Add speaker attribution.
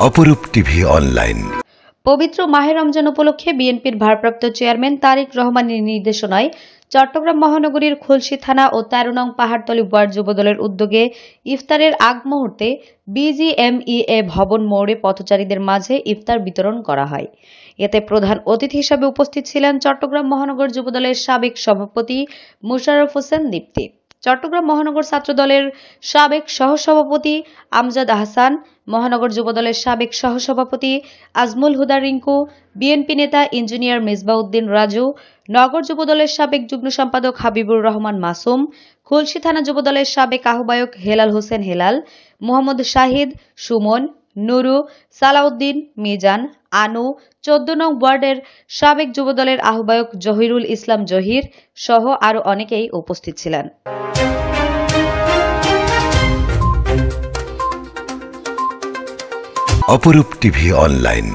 Speaker 1: অপরূপ TV online.
Speaker 2: পবিত্র মাহে রমজান উপলক্ষে বিএনপির ভারপ্রাপ্ত চেয়ারম্যান তারেক রহমানের নির্দেশনায় চট্টগ্রাম মহানগরীর খুলশী থানা ও ১৩ নং পাহাড়তলী ওয়ার্ড যুবদলের উদ্যোগে ইফতারের আগ মুহূর্তে বিজিএমইএ ভবন মোড়ে পথচারীদের মাঝে ইফতার বিতরণ করা হয়। এতে প্রধান অতিথি হিসেবে উপস্থিত ছিলেন চট্টগ্রাম মহানগর যুবদলের সাবেক সভাপতি মোশাররফ হোসেন দীপ্তি, চট্টগ্রাম মহানগর ছাত্রদলের সাবেক সহসভাপতি আমজাদ আহসান, মহানগর যুবদলের সাবেক সহসভাপতি আজমুল হুদা রিঙ্কু, বিএনপি নেতা ইঞ্জিনিয়ার মেজবাউদ্দিন রাজু, নগর যুবদলের সাবেক যুগ্ম সম্পাদক হাবিবুর রহমান মাসুম, খুলশী থানা যুবদলের সাবেক আহ্বায়ক হেলাল হোসেন হেলাল, মোহাম্মদ শাহিদ, সুমন, নুরু, সালাউদ্দিন, মিজান, আনু, ১৪ নং ওয়ার্ডের সাবেক যুবদলের আহ্বায়ক জহিরুল ইসলাম জহির সহ আরও অনেকেই উপস্থিত ছিলেন।
Speaker 1: অপরূপ টিভি অনলাইন।